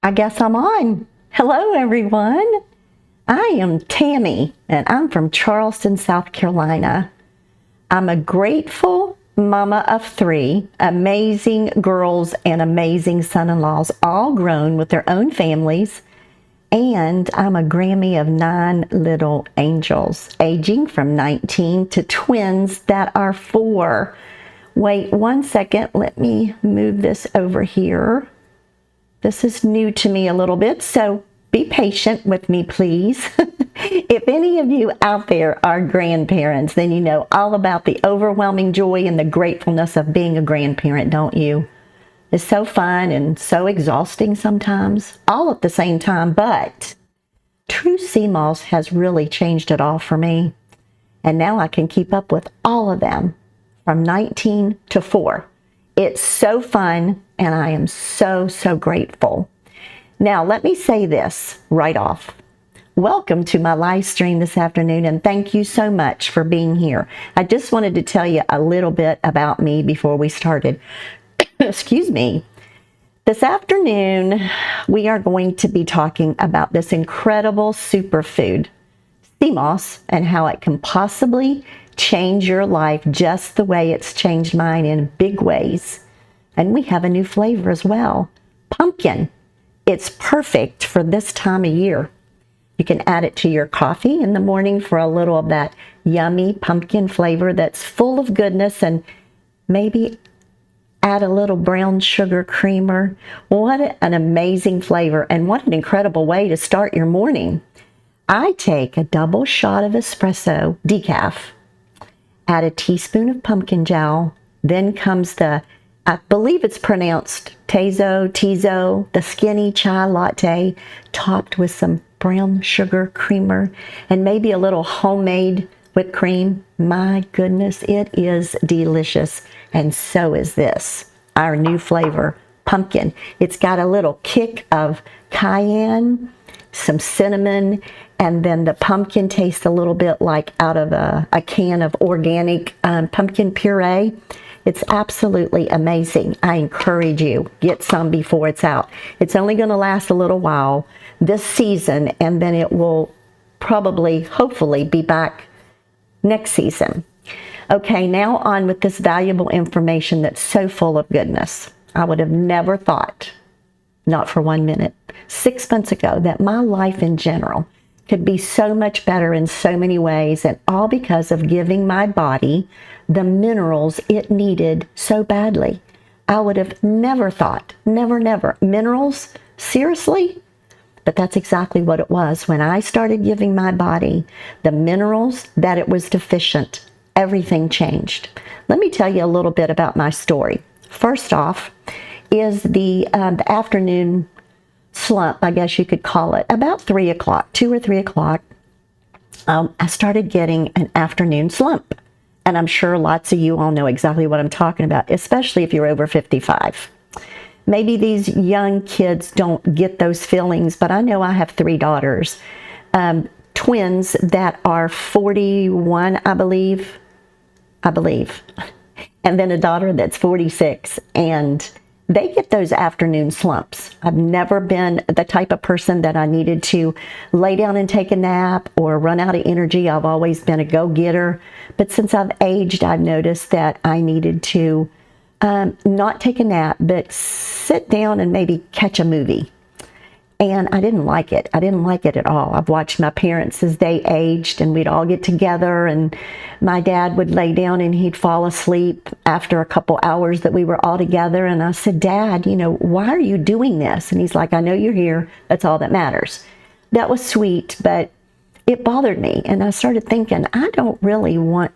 I guess I'm on. Hello, everyone. I am Tami, and I'm from Charleston, South Carolina. I'm a grateful mama of three, amazing girls and amazing son-in-laws, all grown with their own families. And I'm a Grammy of 9 little angels, aging from 19 to twins that are 4. Wait 1 second. Let me move this over here. This is new to me a little bit, so be patient with me, please. If any of you out there are grandparents, then you know all about the overwhelming joy and the gratefulness of being a grandparent, don't you? It's so fun and so exhausting sometimes, all at the same time, but True Sea Moss has really changed it all for me. And now I can keep up with all of them from 19 to 4. It's so fun, and I am so grateful. Now, let me say this right off. Welcome to my live stream this afternoon, and thank you so much for being here. I just wanted to tell you a little bit about me before we started. Excuse me. This afternoon, we are going to be talking about this incredible superfood, sea moss, and how it can possibly change your life just the way it's changed mine in big ways. And we have a new flavor as well, pumpkin. It's perfect for this time of year. You can add it to your coffee in the morning for a little of that yummy pumpkin flavor that's full of goodness, and maybe add a little brown sugar creamer. What an amazing flavor, and what an incredible way to start your morning. I take a double shot of espresso decaf, add a teaspoon of pumpkin gel, then comes the, I believe it's pronounced Tizo, the skinny chai latte, topped with some brown sugar creamer and maybe a little homemade whipped cream. My goodness, it is delicious. And so is this, our new flavor, pumpkin. It's got a little kick of cayenne, some cinnamon, and then the pumpkin tastes a little bit like out of a can of organic pumpkin puree. It's absolutely amazing. I encourage you, get some before it's out. It's only going to last a little while this season, and then it will probably, hopefully, be back next season. Okay, now on with this valuable information that's so full of goodness. I would have never thought, not for 1 minute, 6 months ago, that my life in general could be so much better in so many ways, and all because of giving my body the minerals it needed so badly. I would have never thought, never. Minerals? Seriously? But that's exactly what it was. When I started giving my body the minerals that it was deficient, everything changed. Let me tell you a little bit about my story. First off is the afternoon slump, I guess you could call it. About 3 o'clock, 2 or 3 o'clock, I started getting an afternoon slump. And I'm sure lots of you all know exactly what I'm talking about, especially if you're over 55. Maybe these young kids don't get those feelings, but I know I have 3 daughters, twins that are 41, I believe, and then a daughter that's 46, and they get those afternoon slumps. I've never been the type of person that I needed to lay down and take a nap or run out of energy. I've always been a go-getter. But since I've aged, I've noticed that I needed to not take a nap, but sit down and maybe catch a movie. And I didn't like it. I didn't like it at all. I've watched my parents as they aged, and we'd all get together, and my dad would lay down and he'd fall asleep after a couple hours that we were all together. And I said, Dad, why are you doing this? And he's like, I know you're here. That's all that matters. That was sweet, but it bothered me. And I started thinking, I don't really want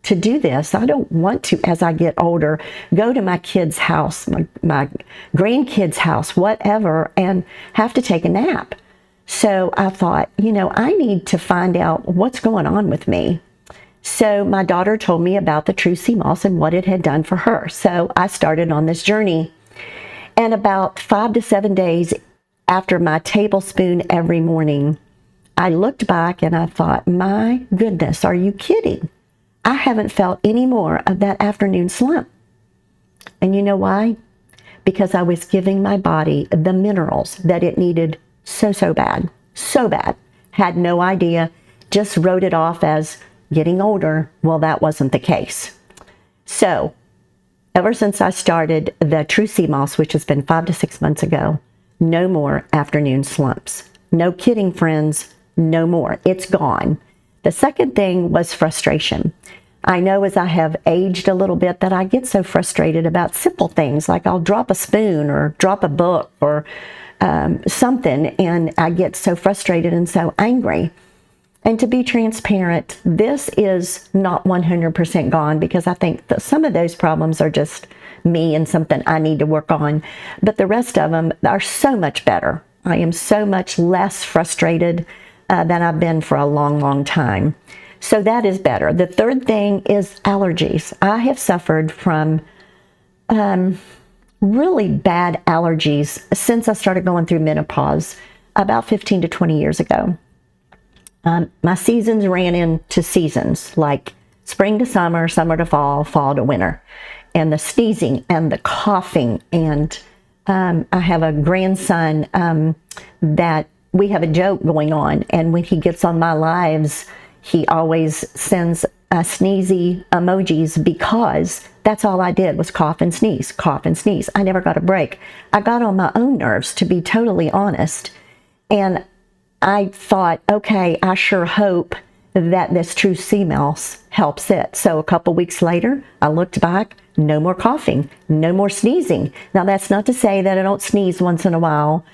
to do this. I don't want to, as I get older, go to my kid's house, my grandkid's house, whatever, and have to take a nap. So I thought, I need to find out what's going on with me. So my daughter told me about the True Sea Moss and what it had done for her. So I started on this journey. And about 5 to 7 days after my tablespoon every morning, I looked back and I thought, my goodness, are you kidding? I haven't felt any more of that afternoon slump. And you know why? because I was giving my body the minerals that it needed so bad, so bad. Had no idea, just wrote it off as getting older. Well, that wasn't the case. So ever since I started the True Sea Moss, which has been 5 to 6 months ago, no more afternoon slumps. No kidding, friends, no more. It's gone. The second thing was frustration. I know as I have aged a little bit that I get so frustrated about simple things, like I'll drop a spoon or drop a book or something, and I get so frustrated and so angry. And to be transparent, this is not 100% gone, because I think that some of those problems are just me and something I need to work on. But the rest of them are so much better. I am so much less frustrated than I've been for a long, long time. So that is better. The third thing is allergies. I have suffered from really bad allergies since I started going through menopause about 15 to 20 years ago. My seasons ran into seasons like spring to summer, summer to fall, fall to winter. And the sneezing and the coughing. And I have a grandson that we have a joke going on. And when he gets on my lives, he always sends sneezy emojis, because that's all I did was cough and sneeze, cough and sneeze. I never got a break. I got on my own nerves, to be totally honest. And I thought, okay, I sure hope that this True Sea Moss helps it. So a couple weeks later, I looked back, no more coughing, no more sneezing. Now, that's not to say that I don't sneeze once in a while.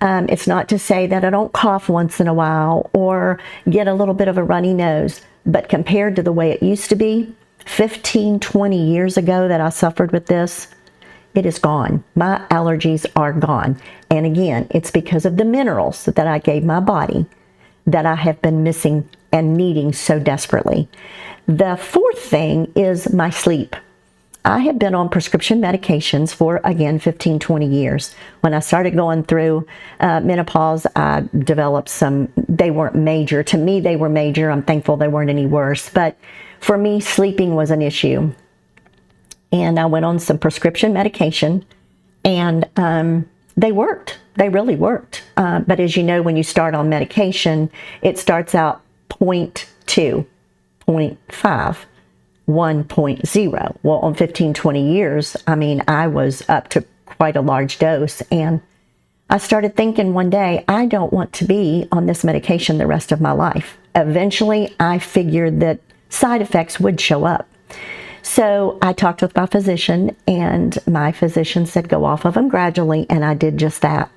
It's not to say that I don't cough once in a while or get a little bit of a runny nose. But compared to the way it used to be 15, 20 years ago that I suffered with this, it is gone. My allergies are gone. And again, it's because of the minerals that I gave my body that I have been missing and needing so desperately. The fourth thing is my sleep. I have been on prescription medications for, again, 15, 20 years. When I started going through menopause, I developed some, they weren't major. To me, they were major. I'm thankful they weren't any worse. But for me, sleeping was an issue. And I went on some prescription medication, and they worked. They really worked. But as you know, when you start on medication, it starts out 0.2, 0.5, 1.0. Well, on 15, 20 years, I mean, I was up to quite a large dose. And I started thinking one day, I don't want to be on this medication the rest of my life. Eventually, I figured that side effects would show up. So I talked with my physician, and my physician said, go off of them gradually. And I did just that.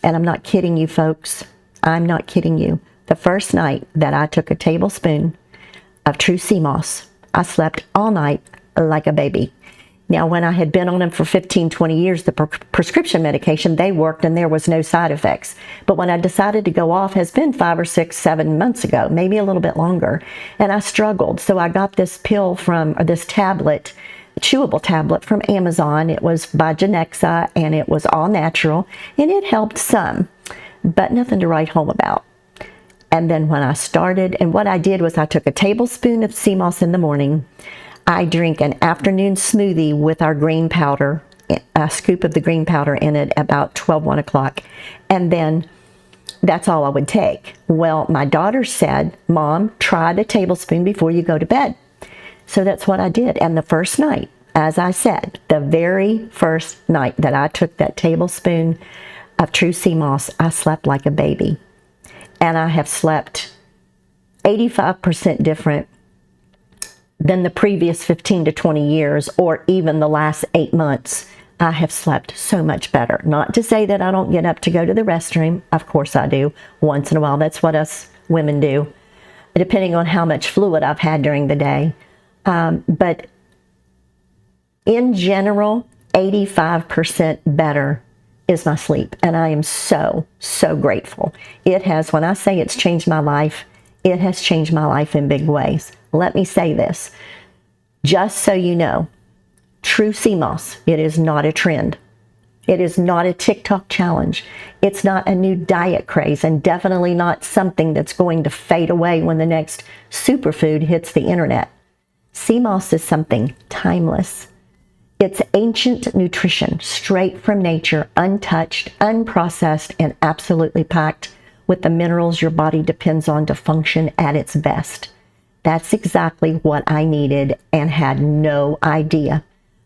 And I'm not kidding you, folks. I'm not kidding you. The first night that I took a tablespoon of True Sea Moss, I slept all night like a baby. Now, when I had been on them for 15, 20 years, the prescription medication, they worked and there was no side effects. But when I decided to go off, has been 5 or 6, 7 months ago, maybe a little bit longer. And I struggled. So I got this pill or this tablet, chewable tablet from Amazon. It was by Genexa, and it was all natural, and it helped some, but nothing to write home about. And then when I started, and what I did was I took a tablespoon of sea moss in the morning. I drink an afternoon smoothie with our green powder, a scoop of the green powder in it, about 12, 1 o'clock. And then that's all I would take. Well, my daughter said, Mom, try the tablespoon before you go to bed. So that's what I did. And the first night, as I said, the very first night that I took that tablespoon of True Sea Moss, I slept like a baby. And I have slept 85% different than the previous 15 to 20 years, or even the last 8 months. I have slept so much better. Not to say that I don't get up to go to the restroom. Of course I do. Once in a while. That's what us women do, depending on how much fluid I've had during the day. But in general, 85% better is my sleep. And I am so, so grateful. It has, when I say it's changed my life, it has changed my life in big ways. Let me say this, just so you know, True Sea Moss, it is not a trend. It is not a TikTok challenge. It's not a new diet craze, and definitely not something that's going to fade away when the next superfood hits the internet. Sea moss is something timeless. It's ancient nutrition, straight from nature, untouched, unprocessed, and absolutely packed with the minerals your body depends on to function at its best. That's exactly what I needed and had no idea.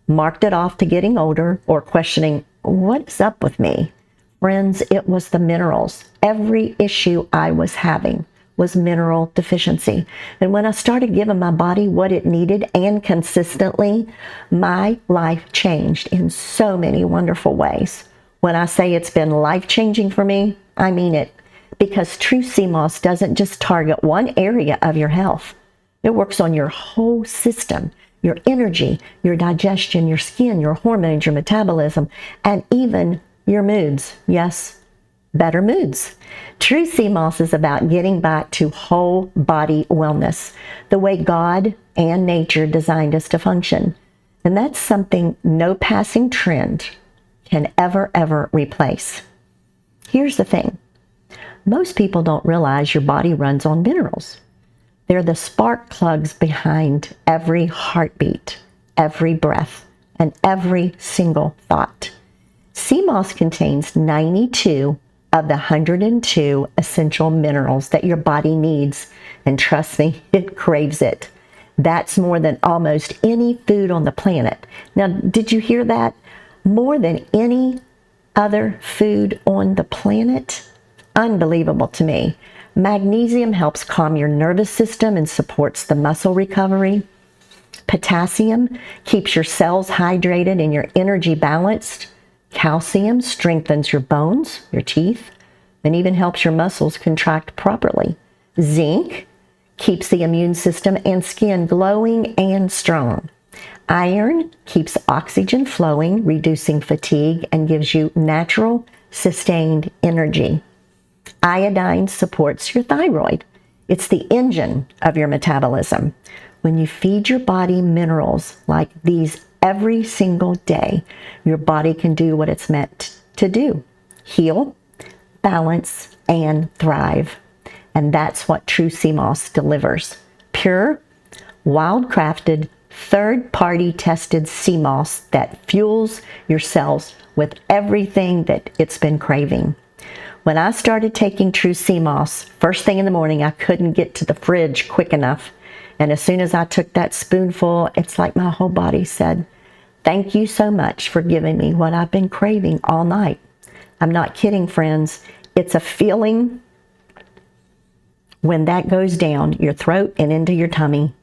Marked it off to getting older or questioning, what's up with me? Friends, it was the minerals. Every issue I was having was mineral deficiency. And when I started giving my body what it needed and consistently, my life changed in so many wonderful ways. When I say it's been life-changing for me, I mean it. Because True Sea Moss doesn't just target one area of your health. It works on your whole system, your energy, your digestion, your skin, your hormones, your metabolism, and even your moods. Yes, better moods. True Sea Moss is about getting back to whole body wellness, the way God and nature designed us to function. And that's something no passing trend can ever replace. Here's the thing. Most people don't realize your body runs on minerals. They're the spark plugs behind every heartbeat, every breath, and every single thought. Sea moss contains 92 of the 102 essential minerals that your body needs. And trust me, it craves it. That's more than almost any food on the planet. Now, did you hear that? More than any other food on the planet? Unbelievable to me. Magnesium helps calm your nervous system and supports the muscle recovery. Potassium keeps your cells hydrated and your energy balanced. Calcium strengthens your bones, your teeth, and even helps your muscles contract properly. Zinc keeps the immune system and skin glowing and strong. Iron keeps oxygen flowing, reducing fatigue, and gives you natural, sustained energy. Iodine supports your thyroid. It's the engine of your metabolism. When you feed your body minerals like these every single day, your body can do what it's meant to do: heal, balance, and thrive. And that's what True Sea Moss delivers. Pure, wild-crafted, third-party tested sea moss that fuels your cells with everything that it's been craving. When I started taking True Sea Moss, first thing in the morning, I couldn't get to the fridge quick enough. And as soon as I took that spoonful, it's like my whole body said, thank you so much for giving me what I've been craving all night. I'm not kidding, friends. It's a feeling when that goes down your throat and into your tummy.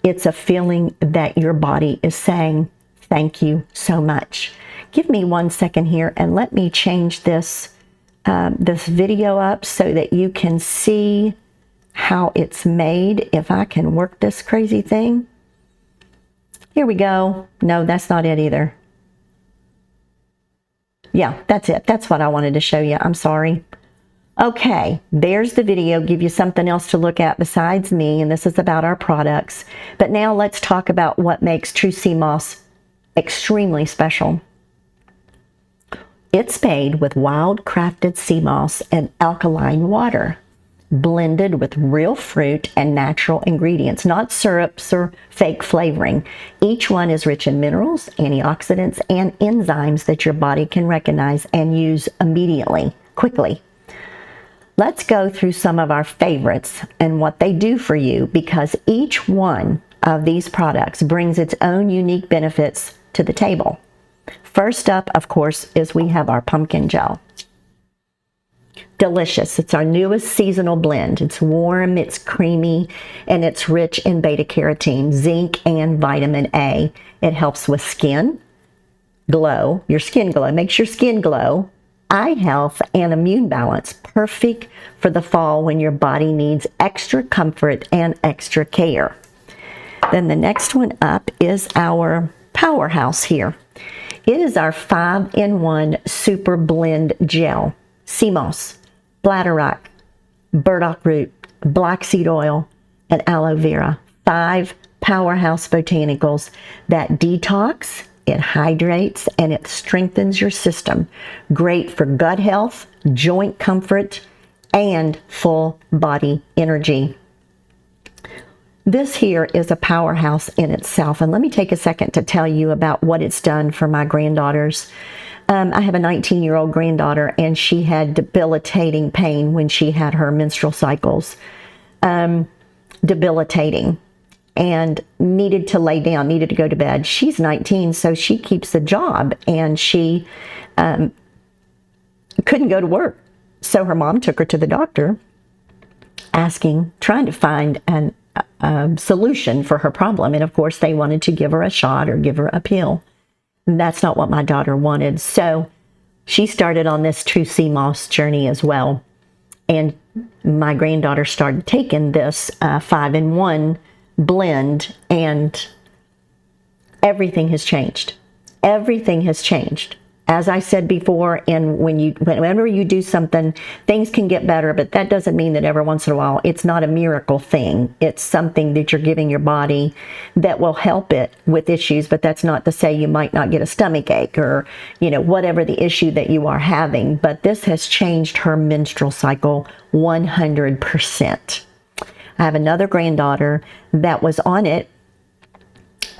It's a feeling that your body is saying, thank you so much. Give me 1 second here and let me change this video up so that you can see how it's made. If I can work this crazy thing. Here we go. No, that's not it either. Yeah, that's it. That's what I wanted to show you. I'm sorry. Okay, there's the video. Give you something else to look at besides me, and this is about our products. But now let's talk about what makes True Sea Moss extremely special. It's made with wild-crafted sea moss and alkaline water, blended with real fruit and natural ingredients, not syrups or fake flavoring. Each one is rich in minerals, antioxidants, and enzymes that your body can recognize and use immediately, quickly. Let's go through some of our favorites and what they do for you, because each one of these products brings its own unique benefits to the table. First up, of course, is we have our pumpkin gel. Delicious. It's our newest seasonal blend. It's warm, it's creamy, and it's rich in beta-carotene, zinc, and vitamin A. It helps with skin glow, your skin glow, makes your skin glow, eye health, and immune balance. Perfect for the fall when your body needs extra comfort and extra care. Then the next one up is our powerhouse here. It is our 5-in-1 Super Blend Gel. Sea moss, bladderwrack, burdock root, black seed oil, and aloe vera. 5 powerhouse botanicals that detox, it hydrates, and it strengthens your system. Great for gut health, joint comfort, and full body energy. This here is a powerhouse in itself. And let me take a second to tell you about what it's done for my granddaughters. I have a 19-year-old granddaughter, and she had debilitating pain when she had her menstrual cycles. Debilitating. And needed to lay down, needed to go to bed. She's 19, so she keeps a job, and she couldn't go to work. So her mom took her to the doctor, trying to find a solution for her problem. And of course, they wanted to give her a shot or give her a pill. And that's not what my daughter wanted. So she started on this true sea moss journey as well. And my granddaughter started taking this 5-in-1 blend, and everything has changed. Everything has changed. As I said before, and whenever you do something, things can get better, but that doesn't mean that every once in a while it's not a miracle thing. It's something that you're giving your body that will help it with issues, but that's not to say you might not get a stomach ache or, whatever the issue that you are having. But this has changed her menstrual cycle 100%. I have another granddaughter that was on it,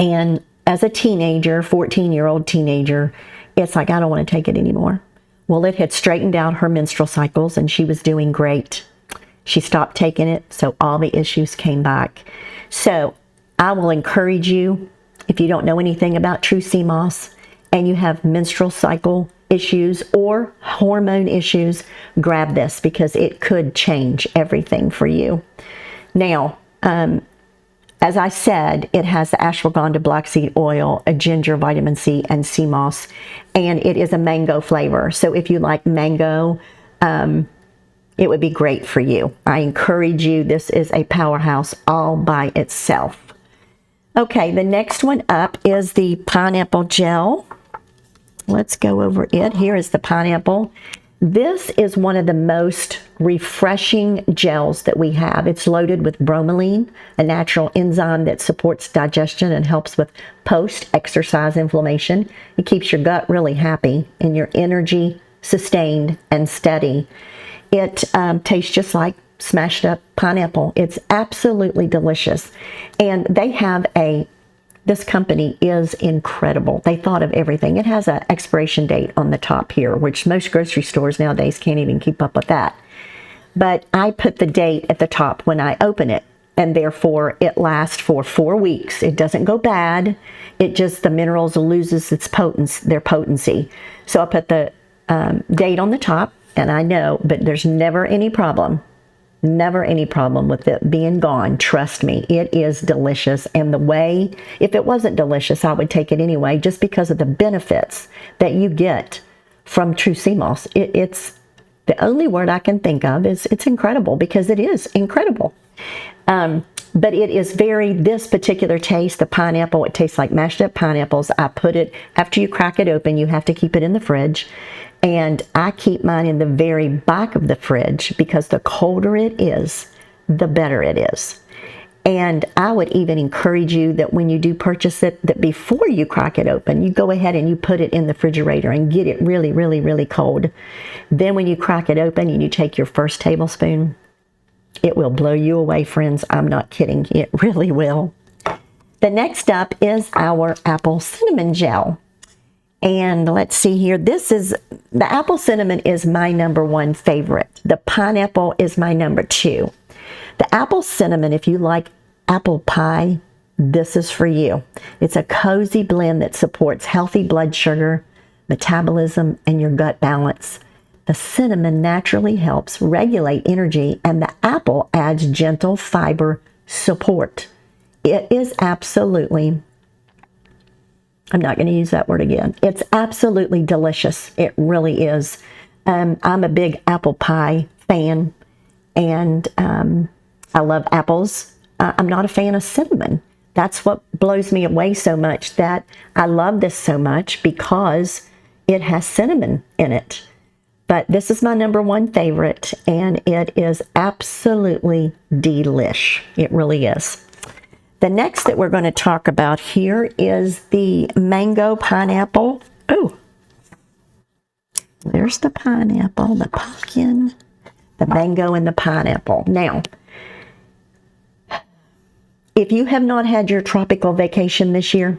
and as a teenager, 14-year-old teenager, it's like, I don't want to take it anymore. Well, it had straightened out her menstrual cycles, and she was doing great. She stopped taking it, so all the issues came back. So I will encourage you, if you don't know anything about True Sea Moss and you have menstrual cycle issues or hormone issues, grab this, because it could change everything for you. Now, as I said, it has the ashwagandha black seed oil, a ginger, vitamin C, and sea moss, and it is a mango flavor. So if you like mango, it would be great for you. I encourage you. This is a powerhouse all by itself. Okay, the next one up is the pineapple gel. Let's go over it. Here is the pineapple. This is one of the most refreshing gels that we have. It's loaded with bromelain, a natural enzyme that supports digestion and helps with post-exercise inflammation. It keeps your gut really happy and your energy sustained and steady. It tastes just like smashed up pineapple. It's absolutely delicious. And they have this company is incredible. They thought of everything. It has an expiration date on the top here, which most grocery stores nowadays can't even keep up with that. But I put the date at the top when I open it, and therefore it lasts for 4 weeks. It doesn't go bad. It just, the minerals loses their potency. So I put the date on the top, and I know, but there's never any problem. Never any problem with it being gone. Trust me, it is delicious. And if it wasn't delicious, I would take it anyway, just because of the benefits that you get from True Sea Moss. It's the only word I can think of is it's incredible, because it is incredible. But it is this particular taste, the pineapple, it tastes like mashed up pineapples. I put it, after you crack it open, you have to keep it in the fridge. And I keep mine in the very back of the fridge, because the colder it is, the better it is. And I would even encourage you that when you do purchase it, that before you crack it open, you go ahead and you put it in the refrigerator and get it really, really, really cold. Then when you crack it open and you take your first tablespoon, it will blow you away, friends. I'm not kidding. It really will. The next up is our apple cinnamon gel. And let's see here. The apple cinnamon is my #1 favorite. The pineapple is my #2. The apple cinnamon, if you like apple pie, this is for you. It's a cozy blend that supports healthy blood sugar, metabolism, and your gut balance. The cinnamon naturally helps regulate energy, and the apple adds gentle fiber support. It is absolutely, I'm not going to use that word again. It's absolutely delicious. It really is. I'm a big apple pie fan, and I love apples. I'm not a fan of cinnamon. That's what blows me away so much, that I love this so much, because it has cinnamon in it. But this is my #1 favorite, and it is absolutely delish. It really is. The next that we're going to talk about here is the mango pineapple. Oh, there's the pineapple, the pumpkin, the mango, and the pineapple. Now, If you have not had your tropical vacation this year,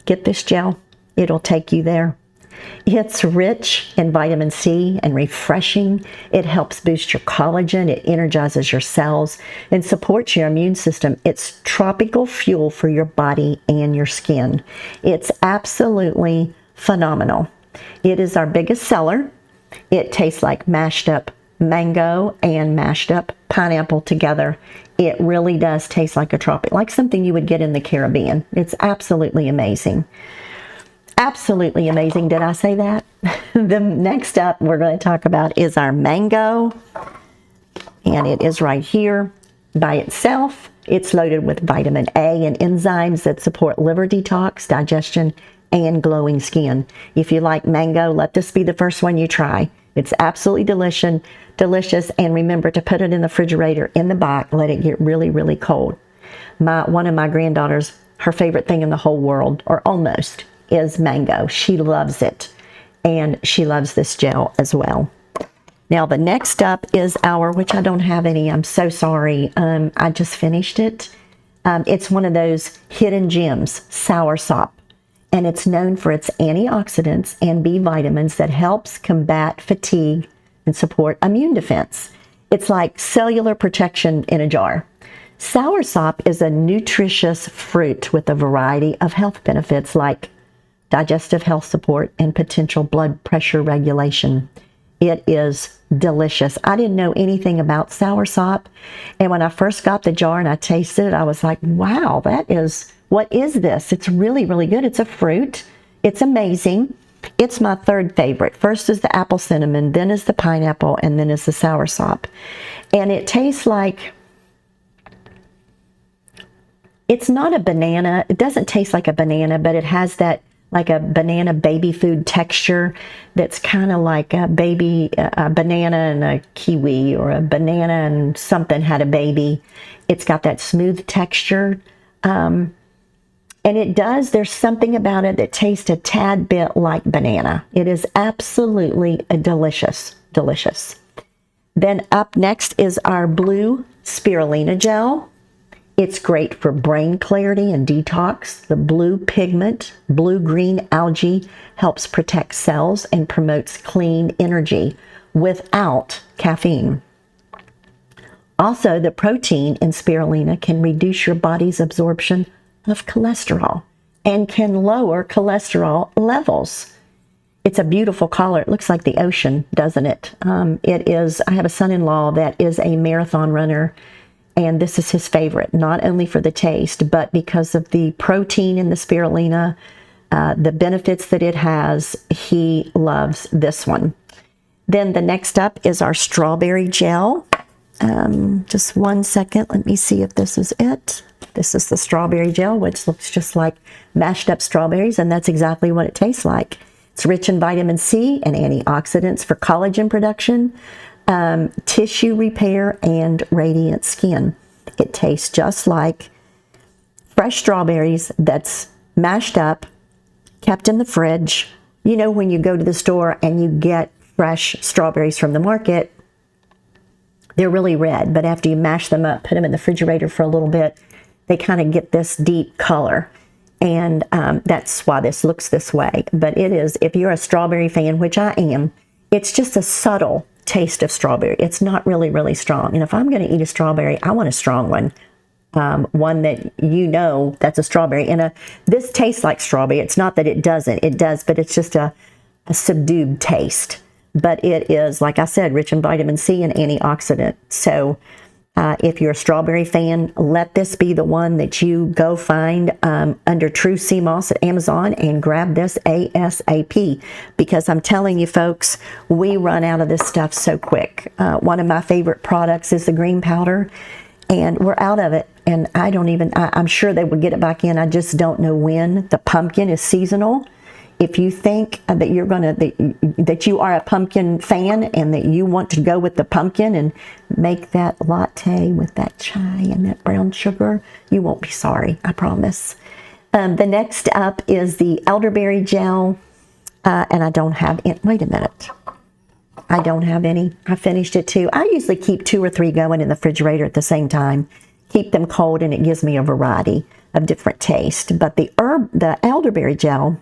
get this gel. It'll take you there. It's rich in vitamin C and refreshing. It helps boost your collagen. It energizes your cells and supports your immune system. It's tropical fuel for your body and your skin. It's absolutely phenomenal. It is our biggest seller. It tastes like mashed up mango and mashed up pineapple together. It really does taste like a tropic, like something you would get in the Caribbean. It's absolutely amazing. Absolutely amazing. Did I say that? The next up we're going to talk about is our mango. And it is right here by itself. It's loaded with vitamin A and enzymes that support liver detox, digestion, and glowing skin. If you like mango, let this be the first one you try. It's absolutely delicious. And remember to put it in the refrigerator in the box. Let it get really, really cold. One of my granddaughters, her favorite thing in the whole world, or almost, is mango. She loves it. And she loves this gel as well. Now the next up is our, which I don't have any, I'm so sorry. I just finished it. It's one of those hidden gems, soursop. And it's known for its antioxidants and B vitamins that helps combat fatigue and support immune defense. It's like cellular protection in a jar. Soursop is a nutritious fruit with a variety of health benefits like digestive health support and potential blood pressure regulation. It is delicious. I didn't know anything about soursop, and when I first got the jar and I tasted it, I was like, wow, what is this? It's really, really good. It's a fruit. It's amazing. It's my third favorite. First is the apple cinnamon, then is the pineapple, and then is the soursop. And it tastes like, it's not a banana. It doesn't taste like a banana, but it has that like a banana baby food texture that's kind of like a banana and a kiwi, or a banana and something had a baby. It's got that smooth texture. And there's something about it that tastes a tad bit like banana. It is absolutely delicious. Then up next is our blue spirulina gel. It's great for brain clarity and detox. The blue pigment, blue-green algae helps protect cells and promotes clean energy without caffeine. Also, the protein in spirulina can reduce your body's absorption of cholesterol and can lower cholesterol levels. It's a beautiful color. It looks like the ocean, doesn't it? It is. I have a son-in-law that is a marathon runner, and this is his favorite, not only for the taste, but because of the protein in the spirulina, the benefits that it has. He loves this one. Then the next up is our strawberry gel. Just one second. Let me see if this is it. This is the strawberry gel, which looks just like mashed up strawberries, and that's exactly what it tastes like. It's rich in vitamin C and antioxidants for collagen production, tissue repair, and radiant skin. It tastes just like fresh strawberries that's mashed up, kept in the fridge. You know, when you go to the store and you get fresh strawberries from the market, they're really red, but after you mash them up, put them in the refrigerator for a little bit, they kind of get this deep color. And that's why this looks this way. But it is, if you're a strawberry fan, which I am, it's just a subtle taste of strawberry. It's not really, really strong. And if I'm going to eat a strawberry, I want a strong one. One that you know that's a strawberry. And this tastes like strawberry. It's not that it doesn't. It does, but it's just a subdued taste. But it is, like I said, rich in vitamin C and antioxidant. So if you're a strawberry fan, let this be the one that you go find under True Sea Moss at Amazon and grab this ASAP. Because I'm telling you folks, we run out of this stuff so quick. One of my favorite products is the green powder, and we're out of it. And I'm sure they will get it back in. I just don't know when. The pumpkin is seasonal. If you think that that you are a pumpkin fan and that you want to go with the pumpkin and make that latte with that chai and that brown sugar, you won't be sorry, I promise. The next up is the elderberry gel, and I don't have it. Wait a minute. I don't have any. I finished it too. I usually keep 2 or 3 going in the refrigerator at the same time keep them cold, and it gives me a variety of different taste. But the elderberry gel,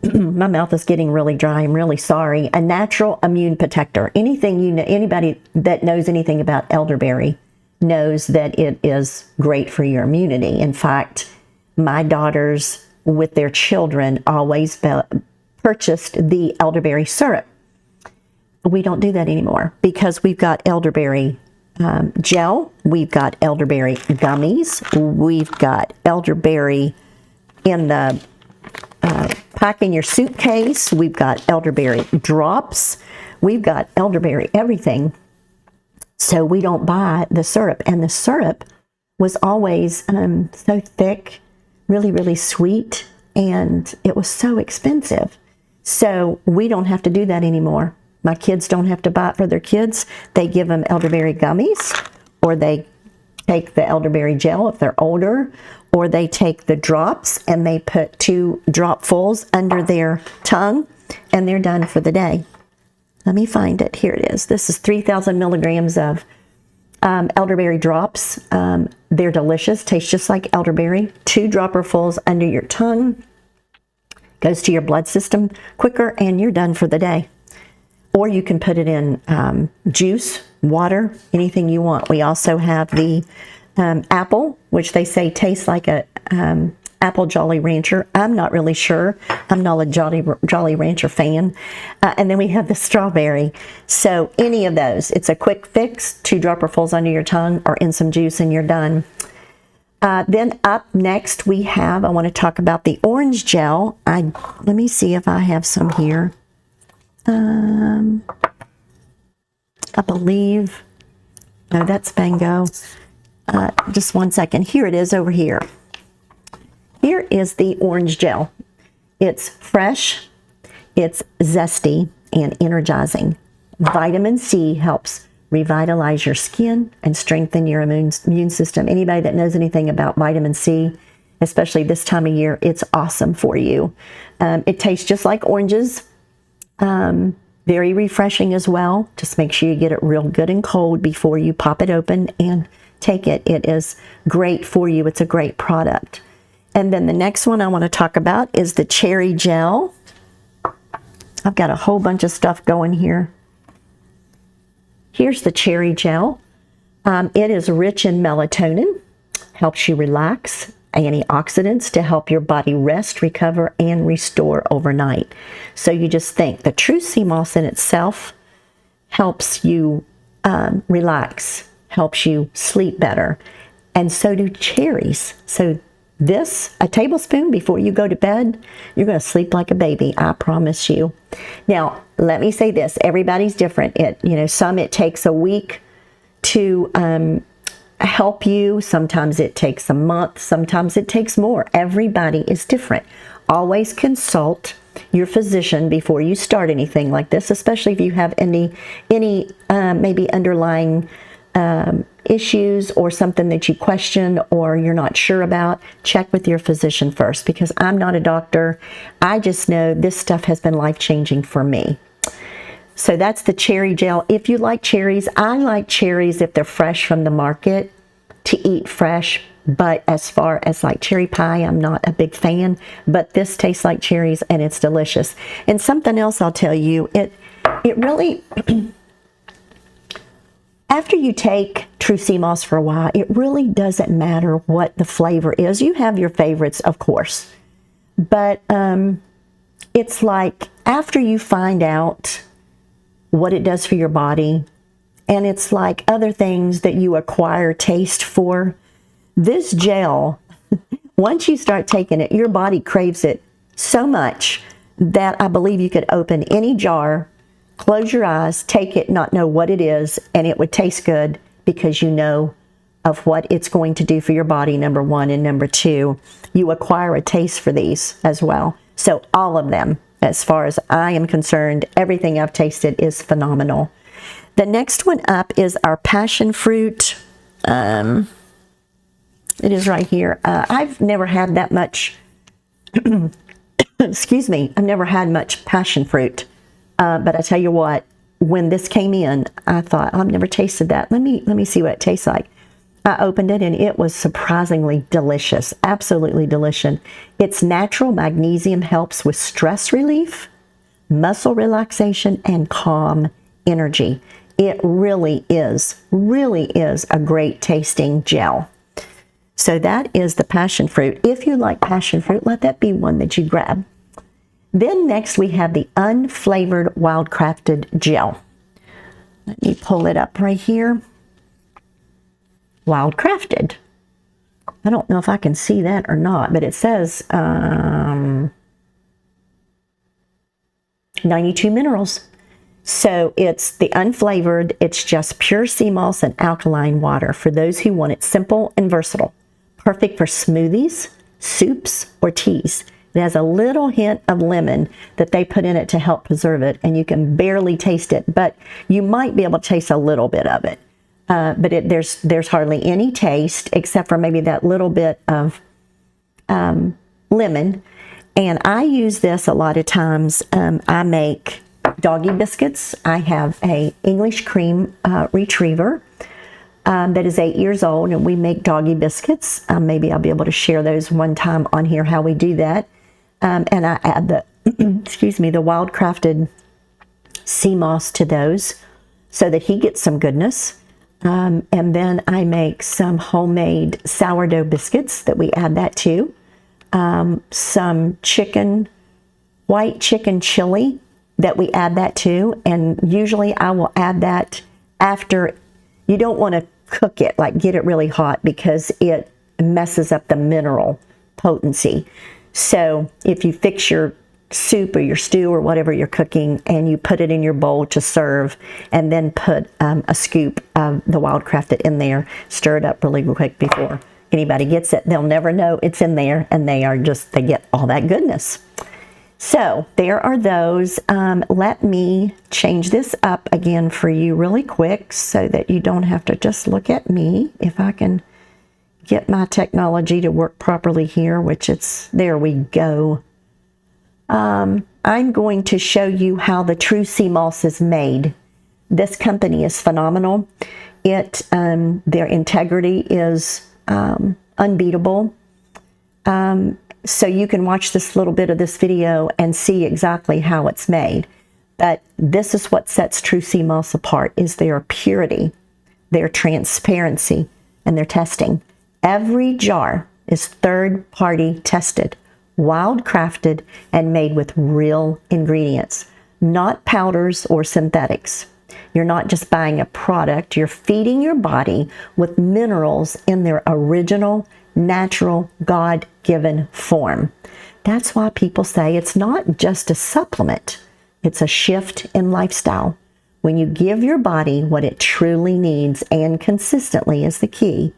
my mouth is getting really dry. I'm really sorry. A natural immune protector. Anybody that knows anything about elderberry knows that it is great for your immunity. In fact, my daughters with their children always purchased the elderberry syrup. We don't do that anymore because we've got elderberry gel, we've got elderberry gummies, we've got elderberry in the pack in your suitcase, we've got elderberry drops, we've got elderberry everything. So we don't buy the syrup, and the syrup was always so thick, really, really sweet, and it was so expensive. So we don't have to do that anymore. My kids don't have to buy it for their kids. They give them elderberry gummies, or they take the elderberry gel if they're older, or they take the drops and they put 2 dropfuls under their tongue, and they're done for the day. Let me find it. Here it is. This is 3,000 milligrams of elderberry drops. They're delicious. Taste just like elderberry. 2 dropperfuls under your tongue. Goes to your blood system quicker, and you're done for the day. Or you can put it in juice, water, anything you want. We also have the apple, which they say tastes like a apple Jolly Rancher. I'm not really sure. I'm not a Jolly Rancher fan. And then we have the strawberry. So any of those, it's a quick fix. 2 dropperfuls under your tongue or in some juice, and you're done. Then up next we have, I want to talk about the orange gel. Let me see if I have some here. I believe, no, that's Bango. Just one second. Here it is over here. Here is the orange gel. It's fresh, it's zesty, and energizing. Vitamin C helps revitalize your skin and strengthen your immune system. Anybody that knows anything about vitamin C, especially this time of year, it's awesome for you. It tastes just like oranges. Very refreshing as well. Just make sure you get it real good and cold before you pop it open and take it. It is great for you. It's a great product. And then the next one I want to talk about is the cherry gel. I've got a whole bunch of stuff going here. Here's the cherry gel. It is rich in melatonin, helps you relax, antioxidants to help your body rest, recover, and restore overnight. So you just think the true sea moss in itself helps you relax, helps you sleep better, and so do cherries. So a tablespoon before you go to bed, you're going to sleep like a baby, I promise you. Now, let me say this, everybody's different. Some it takes a week to help you. Sometimes it takes a month. Sometimes it takes more. Everybody is different. Always consult your physician before you start anything like this, especially if you have any maybe underlying issues or something that you question or you're not sure about. Check with your physician first, because I'm not a doctor. I just know this stuff has been life-changing for me. So that's the cherry gel. If you like cherries, I like cherries if they're fresh from the market to eat fresh. But as far as like cherry pie, I'm not a big fan. But this tastes like cherries and it's delicious. And something else I'll tell you, it really, after you take True Sea Moss for a while, it really doesn't matter what the flavor is. You have your favorites, of course. But it's like after you find out what it does for your body, and it's like other things that you acquire taste for, this gel, once you start taking it, your body craves it so much that I believe you could open any jar, close your eyes, take it, not know what it is, and it would taste good because you know of what it's going to do for your body, number one, and number two, you acquire a taste for these as well. So all of them, as far as I am concerned, everything I've tasted is phenomenal. The next one up is our passion fruit. It is right here. I've never had that much, excuse me, I've never had much passion fruit. But I tell you what, when this came in, I thought, I've never tasted that. Let me see what it tastes like. I opened it and it was surprisingly delicious, absolutely delicious. Its natural magnesium helps with stress relief, muscle relaxation, and calm energy. It really is a great tasting gel. So that is the passion fruit. If you like passion fruit, let that be one that you grab. Then next we have the unflavored wildcrafted gel. Let me pull it up right here. Wildcrafted. I don't know if I can see that or not, but it says 92 minerals. So it's the unflavored, it's just pure sea moss and alkaline water for those who want it simple and versatile. Perfect for smoothies, soups, or teas. It has a little hint of lemon that they put in it to help preserve it, and you can barely taste it, but you might be able to taste a little bit of it. But there's hardly any taste except for maybe that little bit of lemon. And I use this a lot of times. I make doggy biscuits. I have a English cream retriever that is 8 years old, and we make doggy biscuits. Maybe I'll be able to share those one time on here, how we do that. And I add the, excuse me, the wildcrafted sea moss to those so that he gets some goodness. And then I make some homemade sourdough biscuits that we add that to. Some white chicken chili that we add that to. And usually I will add that after. You don't want to cook it, like get it really hot, because it messes up the mineral potency. So if you fix your soup or your stew or whatever you're cooking and you put it in your bowl to serve, and then put a scoop of the wildcrafted in there, stir it up really quick before anybody gets it. They'll never know it's in there, and they get all that goodness. So there are those. Let me change this up again for you really quick so that you don't have to just look at me. If I can get my technology to work properly here, there we go. I'm going to show you how the true sea moss is made. This company is phenomenal. Their integrity is unbeatable. So you can watch this little bit of this video and see exactly how it's made. But this is what sets true sea moss apart, is their purity, their transparency, and their testing. Every jar is third-party tested, wildcrafted, and made with real ingredients, not powders or synthetics. You're not just buying a product, you're feeding your body with minerals in their original, natural, God-given form. That's why people say it's not just a supplement, it's a shift in lifestyle. When you give your body what it truly needs, and consistently is the key,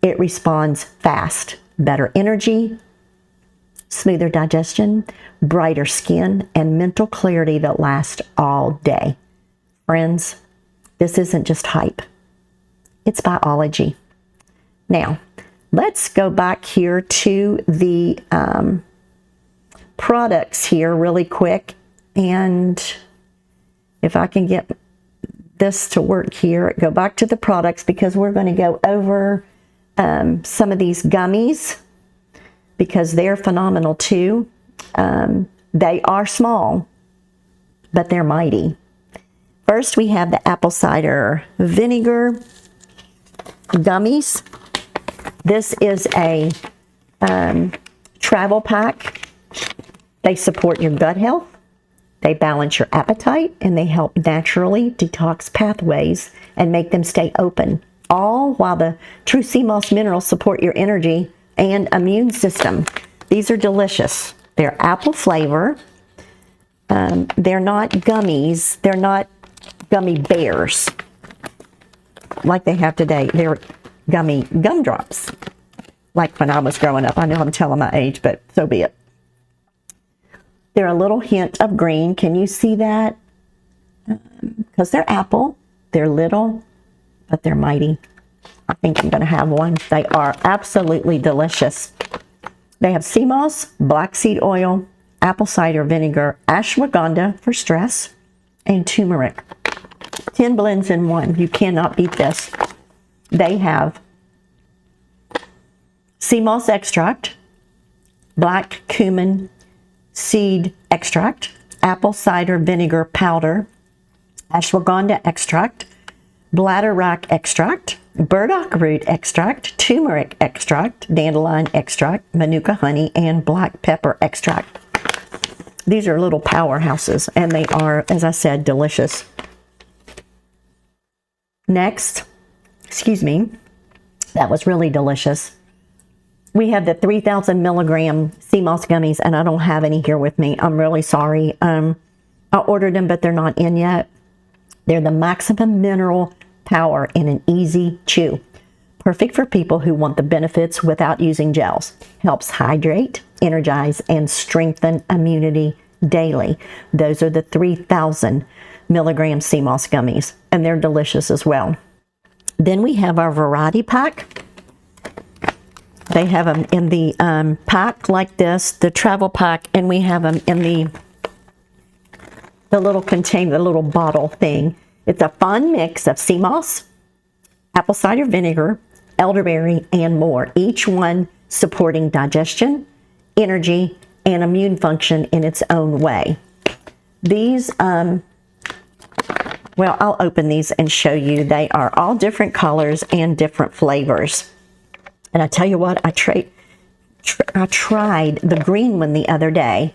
it responds fast. Better energy, smoother digestion, brighter skin, and mental clarity that lasts all day. Friends, this isn't just hype. It's biology. Now, let's go back here to the products here really quick. And if I can get this to work here, go back to the products, because we're going to go over some of these gummies, because they're phenomenal too. They are small, but they're mighty. First, we have the apple cider vinegar gummies. This is a travel pack. They support your gut health, they balance your appetite, and they help naturally detox pathways and make them stay open, all while the true sea moss minerals support your energy and immune system. These are delicious. They're apple flavor. They're not gummies. They're not gummy bears like they have today. They're gummy gumdrops, like when I was growing up. I know I'm telling my age, but so be it. They're a little hint of green. Can you see that? Because they're apple. They're little, but they're mighty. I think I'm going to have one. They are absolutely delicious. They have sea moss, black seed oil, apple cider vinegar, ashwagandha for stress, and turmeric. 10 blends in one. You cannot beat this. They have sea moss extract, black cumin seed extract, apple cider vinegar powder, ashwagandha extract, bladderwrack extract, burdock root extract, turmeric extract, dandelion extract, manuka honey, and black pepper extract. These are little powerhouses, and they are, as I said, delicious. Next, excuse me, that was really delicious. We have the 3,000 milligram sea moss gummies, and I don't have any here with me. I'm really sorry. I ordered them, but they're not in yet. They're the maximum mineral power in an easy chew. Perfect for people who want the benefits without using gels. Helps hydrate, energize, and strengthen immunity daily. Those are the 3,000 milligram sea moss gummies, and they're delicious as well. Then we have our variety pack. They have them in the pack like this, the travel pack, and we have them in the little container, the little bottle thing. It's a fun mix of sea moss, apple cider vinegar, elderberry, and more. Each one supporting digestion, energy, and immune function in its own way. These, well, I'll open these and show you. They are all different colors and different flavors. And I tell you what, I tried the green one the other day.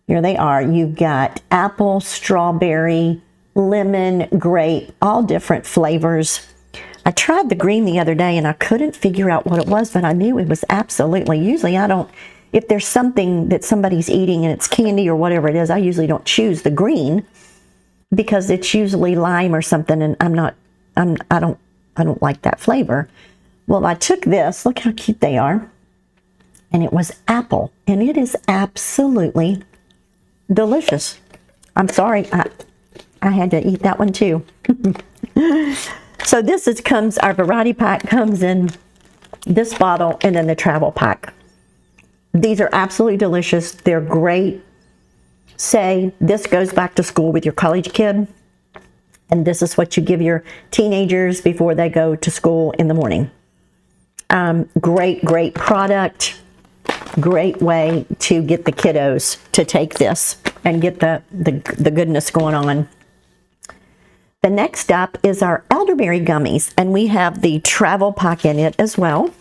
Here they are. You've got apple, strawberry, lemon, grape, all different flavors. I tried the green the other day and I couldn't figure out what it was, but I knew it was absolutely, usually I don't, if there's something that somebody's eating and it's candy or whatever it is, I usually don't choose the green because it's usually lime or something, and I don't like that flavor. Well, I took this, look how cute they are, and it was apple, and it is absolutely delicious. I'm sorry, I had to eat that one too. So this comes, our variety pack comes in this bottle and then the travel pack. These are absolutely delicious. They're great. Say this goes back to school with your college kid, and this is what you give your teenagers before they go to school in the morning. Great product. Great way to get the kiddos to take this and get the goodness going on. The next up is our elderberry gummies, and we have the travel pack in it as well.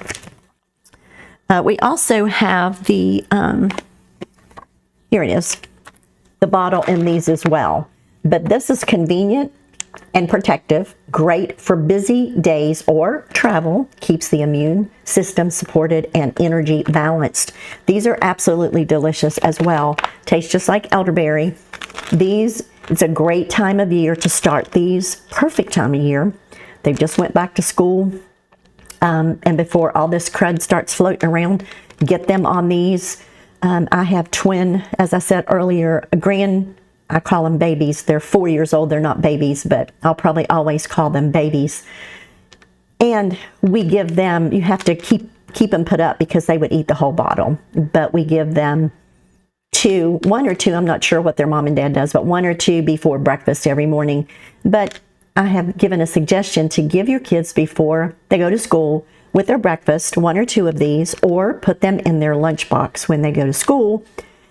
We also have the, here it is, the bottle in these as well. But this is convenient and protective, great for busy days or travel, keeps the immune system supported and energy balanced. These are absolutely delicious as well. Taste just like elderberry. These, it's a great time of year to start these. Perfect time of year. They just went back to school. And before all this crud starts floating around, get them on these. I have twin, as I said earlier, I call them babies. They're 4 years old. They're not babies, but I'll probably always call them babies. And we give them, you have to keep them put up because they would eat the whole bottle. But we give them one or two, I'm not sure what their mom and dad does, but 1 or 2 before breakfast every morning. But I have given a suggestion to give your kids before they go to school with their breakfast, 1 or 2 of these, or put them in their lunchbox when they go to school.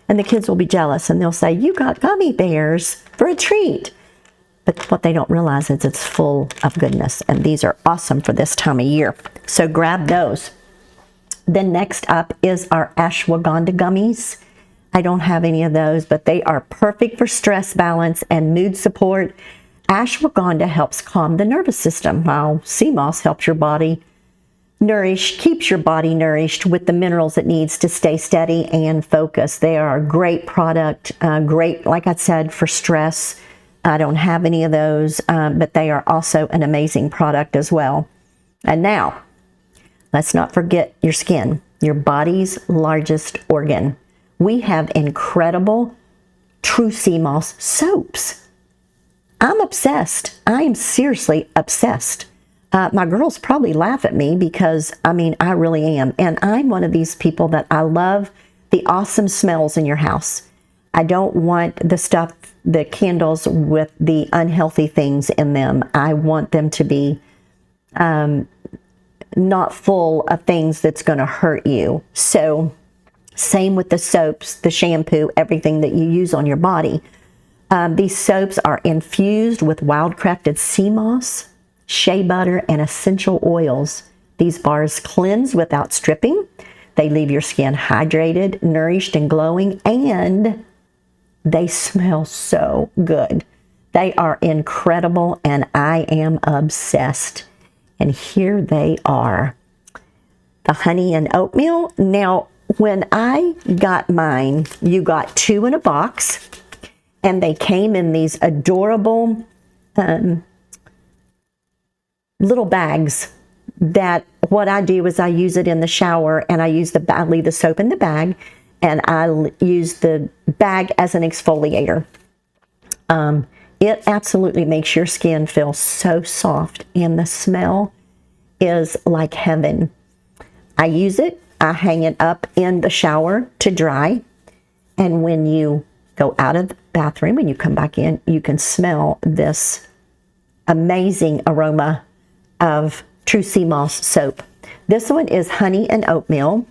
And the kids will be jealous and they'll say, you got gummy bears for a treat. But what they don't realize is it's full of goodness. And these are awesome for this time of year. So grab those. Then next up is our ashwagandha gummies. I don't have any of those, but they are perfect for stress balance and mood support. Ashwagandha helps calm the nervous system, while sea moss helps your body keeps your body nourished with the minerals it needs to stay steady and focused. They are a great product, great, like I said, for stress. I don't have any of those, but they are also an amazing product as well. And now, let's not forget your skin, your body's largest organ. We have incredible true sea moss soaps. I'm obsessed. I am seriously obsessed. My girls probably laugh at me because, I mean, I really am. And I'm one of these people that I love the awesome smells in your house. I don't want the candles with the unhealthy things in them. I want them to be not full of things that's going to hurt you. So same with the soaps, the shampoo, everything that you use on your body. These soaps are infused with wild-crafted sea moss, shea butter, and essential oils. These bars cleanse without stripping. They leave your skin hydrated, nourished, and glowing, and they smell so good. They are incredible, and I am obsessed. And here they are, the honey and oatmeal. Now, when I got mine, you got 2 in a box, and they came in these adorable little bags that what I do is I use it in the shower, and I leave the soap in the bag, and I use the bag as an exfoliator. It absolutely makes your skin feel so soft, and the smell is like heaven. I use it, I hang it up in the shower to dry, and when you go out of the bathroom and you come back in, you can smell this amazing aroma of True Sea Moss soap. This one is honey and oatmeal,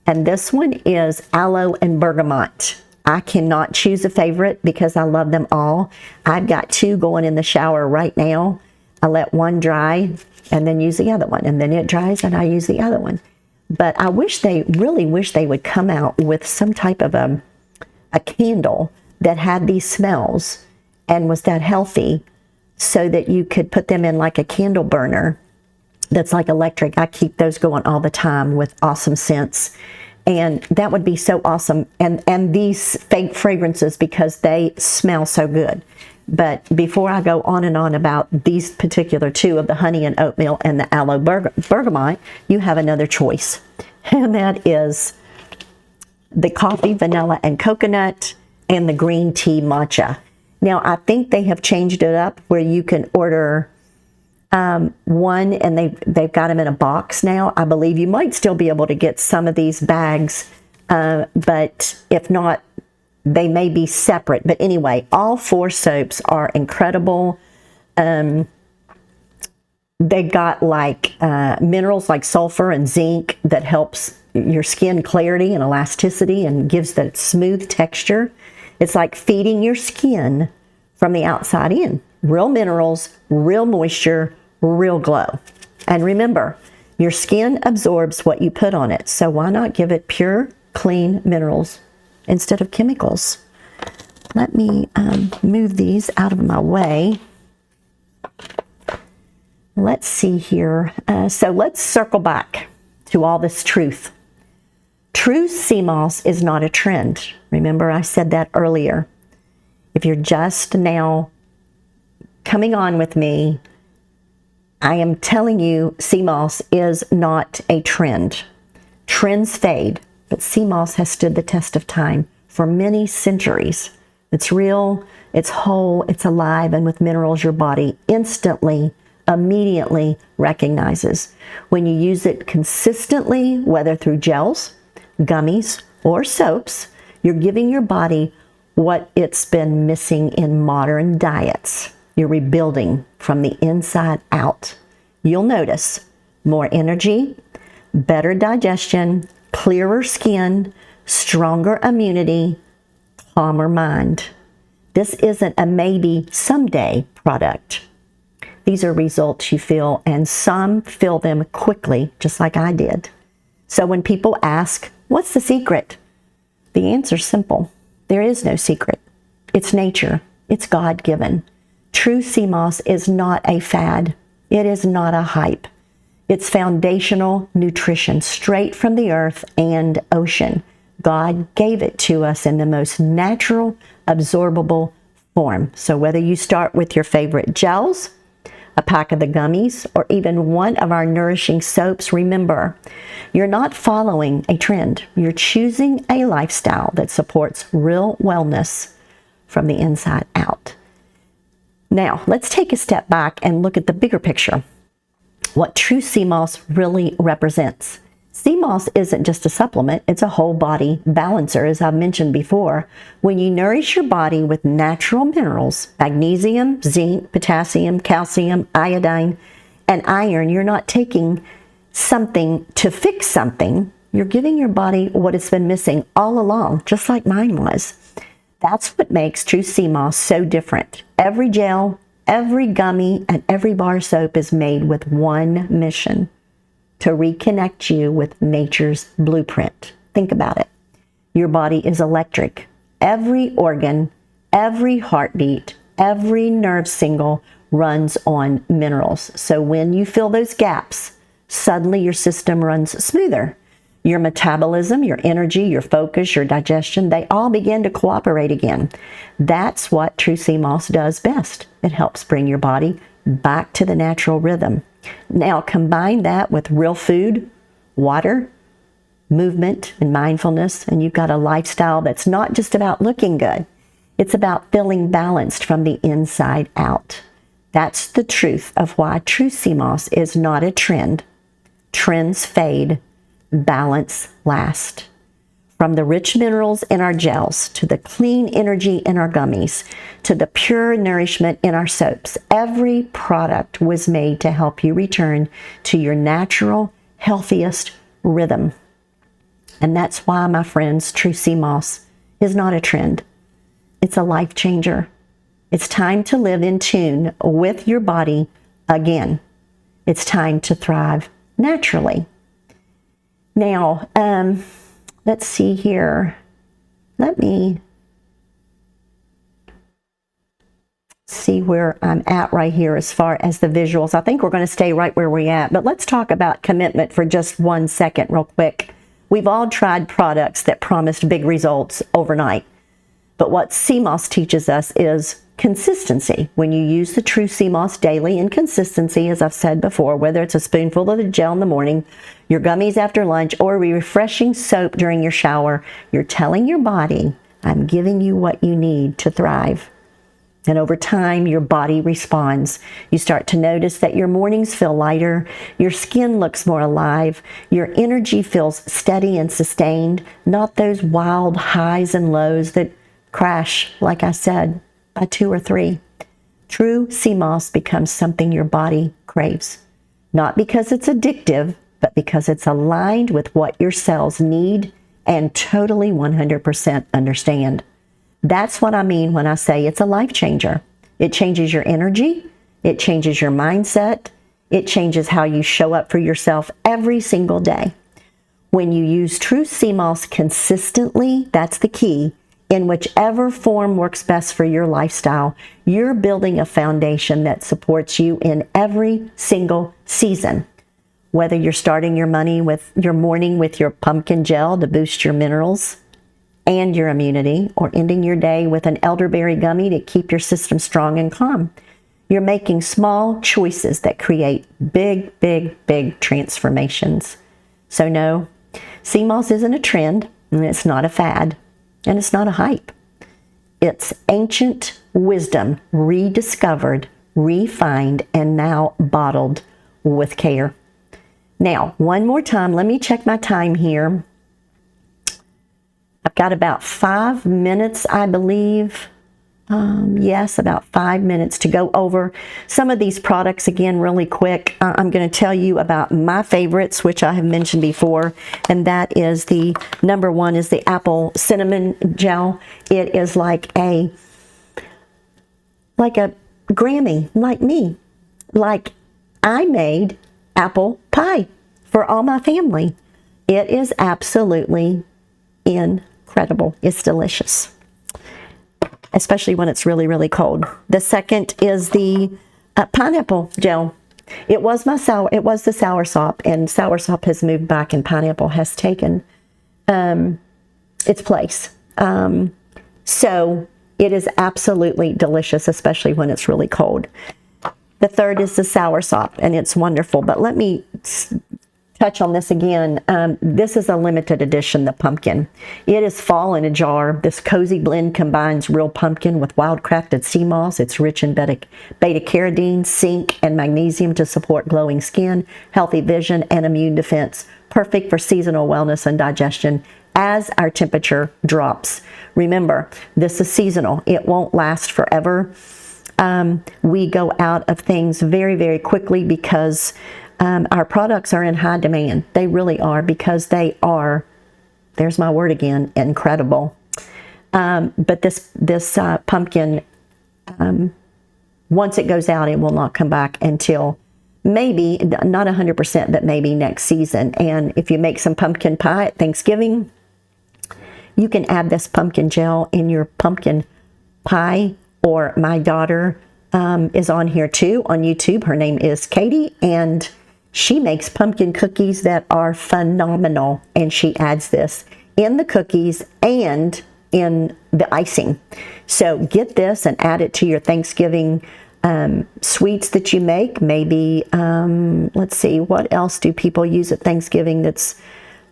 and this one is aloe and bergamot. I cannot choose a favorite because I love them all. I've got 2 going in the shower right now. I let one dry and then use the other one, and then it dries and I use the other one. But I really wish they would come out with some type of a candle that had these smells and was that healthy, so that you could put them in like a candle burner that's like electric. I keep those going all the time with awesome scents. And that would be so awesome. And these fake fragrances, because they smell so good. But before I go on and on about these particular 2 of the honey and oatmeal and the aloe bergamot, you have another choice. And that is the coffee, vanilla, and coconut, and the green tea matcha. Now, I think they have changed it up where you can order one, and they've got them in a box now. I believe you might still be able to get some of these bags, but if not, they may be separate. But anyway, all 4 soaps are incredible. They got like minerals like sulfur and zinc that helps your skin clarity and elasticity and gives that smooth texture. It's like feeding your skin from the outside in. Real minerals, real moisture, real glow. And remember, your skin absorbs what you put on it. So why not give it pure, clean minerals instead of chemicals? Let me move these out of my way. Let's see here. So let's circle back to all this truth. True sea moss is not a trend. Remember, I said that earlier. If you're just now coming on with me, I am telling you sea moss is not a trend. Trends fade, but sea moss has stood the test of time for many centuries. It's real, it's whole, it's alive, and with minerals your body instantly, immediately recognizes. When you use it consistently, whether through gels, gummies, or soaps, you're giving your body what it's been missing in modern diets. You're rebuilding from the inside out. You'll notice more energy, better digestion, clearer skin, stronger immunity, calmer mind. This isn't a maybe someday product. These are results you feel, and some feel them quickly, just like I did. So when people ask, what's the secret? The answer's simple. There is no secret. It's nature. It's God-given. True sea moss is not a fad. It is not a hype. It's foundational nutrition straight from the earth and ocean. God gave it to us in the most natural, absorbable form. So whether you start with your favorite gels, a pack of the gummies, or even one of our nourishing soaps, remember, you're not following a trend. You're choosing a lifestyle that supports real wellness from the inside out. Now, let's take a step back and look at the bigger picture. What true sea moss really represents. Sea moss isn't just a supplement, it's a whole body balancer, as I've mentioned before. When you nourish your body with natural minerals, magnesium, zinc, potassium, calcium, iodine, and iron, you're not taking something to fix something, you're giving your body what it's been missing all along, just like mine was. That's what makes True Sea Moss so different. Every gel, every gummy, and every bar soap is made with one mission: to reconnect you with nature's blueprint. Think about it. Your body is electric. Every organ, every heartbeat, every nerve signal runs on minerals. So when you fill those gaps, suddenly your system runs smoother. Your metabolism, your energy, your focus, your digestion, they all begin to cooperate again. That's what True Sea Moss does best. It helps bring your body back to the natural rhythm. Now combine that with real food, water, movement, and mindfulness, and you've got a lifestyle that's not just about looking good. It's about feeling balanced from the inside out. That's the truth of why True Sea Moss is not a trend. Trends fade, balance lasts. From the rich minerals in our gels, to the clean energy in our gummies, to the pure nourishment in our soaps, every product was made to help you return to your natural, healthiest rhythm. And that's why, my friends, True Sea Moss is not a trend. It's a life changer. It's time to live in tune with your body again. It's time to thrive naturally. Now, let's see here. Let me see where I'm at right here as far as the visuals. I think we're going to stay right where we're at, but let's talk about commitment for just 1 second real quick. We've all tried products that promised big results overnight, but what Sea Moss teaches us is consistency. When you use the True Sea Moss daily, in consistency, as I've said before, whether it's a spoonful of the gel in the morning, your gummies after lunch, or a refreshing soap during your shower, you're telling your body, I'm giving you what you need to thrive. And over time, your body responds. You start to notice that your mornings feel lighter, your skin looks more alive, your energy feels steady and sustained, not those wild highs and lows that crash, like I said, by 2 or 3. True Sea Moss becomes something your body craves, not because it's addictive, but because it's aligned with what your cells need and totally 100% understand. That's what I mean when I say it's a life changer. It changes your energy, it changes your mindset, it changes how you show up for yourself every single day. When you use True Sea Moss consistently, that's the key, in whichever form works best for your lifestyle, you're building a foundation that supports you in every single season. Whether you're starting your morning with your pumpkin gel to boost your minerals and your immunity, or ending your day with an elderberry gummy to keep your system strong and calm, you're making small choices that create big, big, big transformations. So no, Sea Moss isn't a trend, and it's not a fad. And it's not a hype. It's ancient wisdom rediscovered, refined, and now bottled with care. Now, one more time, let me check my time here. I've got about 5 minutes, I believe. Yes, about 5 minutes to go over some of these products again really quick. I'm going to tell you about my favorites, which I have mentioned before, and that is the number one is the apple cinnamon gel. It is like a Grammy, like me. Like I made apple pie for all my family. It is absolutely incredible. It's delicious, especially when it's really, really cold. The second is the pineapple gel. It was the soursop, and soursop has moved back, and pineapple has taken its place. So it is absolutely delicious, especially when it's really cold. The third is the soursop, and it's wonderful. But let me touch on this again. This is a limited edition, the pumpkin. It is fall in a jar. This cozy blend combines real pumpkin with wild-crafted sea moss. It's rich in beta-carotene, zinc, and magnesium to support glowing skin, healthy vision, and immune defense. Perfect for seasonal wellness and digestion as our temperature drops. Remember, this is seasonal. It won't last forever. We go out of things very, very quickly because Our products are in high demand. They really are, because they are, there's my word again, incredible. But this pumpkin, once it goes out, it will not come back until maybe, not 100%, but maybe next season. And if you make some pumpkin pie at Thanksgiving, you can add this pumpkin gel in your pumpkin pie. Or my daughter is on here too, on YouTube. Her name is Katie, and she makes pumpkin cookies that are phenomenal. And she adds this in the cookies and in the icing. So get this and add it to your Thanksgiving sweets that you make. Maybe, let's see, what else do people use at Thanksgiving that's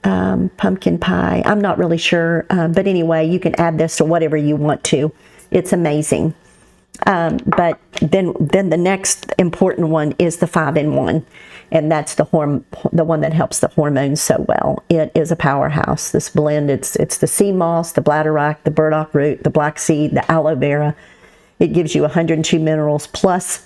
pumpkin pie? I'm not really sure. But anyway, you can add this to whatever you want to. It's amazing. But then the next important one is the 5-in-1, and that's the one that helps the hormones so well. It is a powerhouse. This blend, it's the sea moss, the bladderwrack, the burdock root, the black seed, the aloe vera. It gives you 102 minerals plus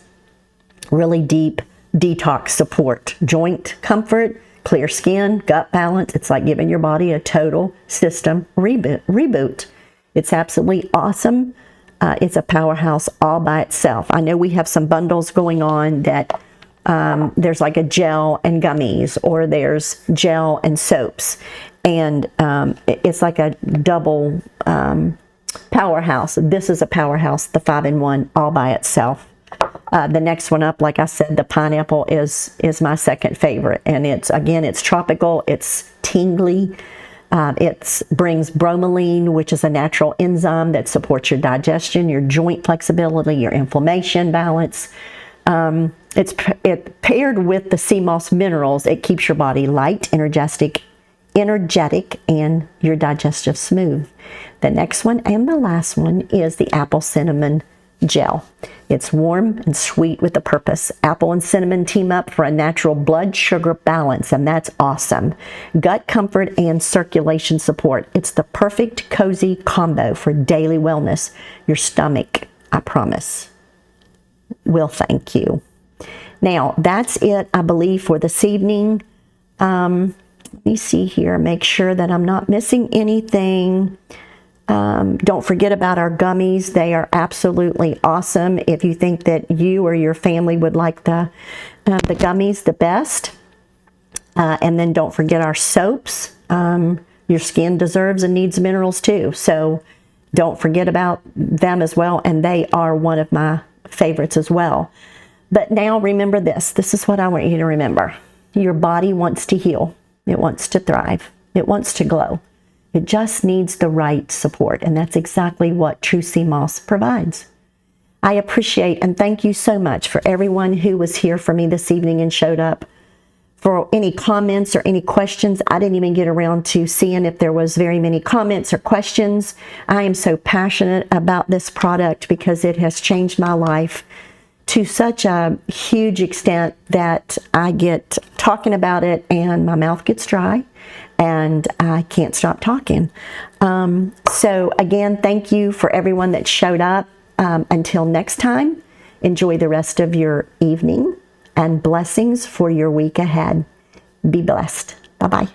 really deep detox support, joint comfort, clear skin, gut balance. It's like giving your body a total system reboot. It's absolutely awesome. It's a powerhouse all by itself. I know we have some bundles going on that there's like a gel and gummies, or there's gel and soaps. And it's like a double powerhouse. This is a powerhouse, the 5-in-1, all by itself. The next one up, like I said, the pineapple is my second favorite. And it's tropical, it's tingly. It brings bromelain, which is a natural enzyme that supports your digestion, your joint flexibility, your inflammation balance. It's paired with the sea moss minerals. It keeps your body light, energetic, and your digestive smooth. The next one and the last one is the apple cinnamon gel. It's warm and sweet with a purpose. Apple and cinnamon team up for a natural blood sugar balance, and that's awesome. Gut comfort and circulation support. It's the perfect cozy combo for daily wellness. Your stomach, I promise, will thank you. Now, that's it, I believe, for this evening. Let me see here, make sure that I'm not missing anything. Don't forget about our gummies. They are absolutely awesome. If you think that you or your family would like the gummies the best. And then don't forget our soaps. Your skin deserves and needs minerals too. So don't forget about them as well. And they are one of my favorites as well. But now remember this. This is what I want you to remember. Your body wants to heal. It wants to thrive. It wants to glow. It just needs the right support, and that's exactly what True Sea Moss provides. I appreciate and thank you so much for everyone who was here for me this evening and showed up. For any comments or any questions, I didn't even get around to seeing if there was very many comments or questions. I am so passionate about this product because it has changed my life to such a huge extent that I get talking about it and my mouth gets dry and I can't stop talking. So again, thank you for everyone that showed up. Until next time, enjoy the rest of your evening and blessings for your week ahead. Be blessed. Bye-bye.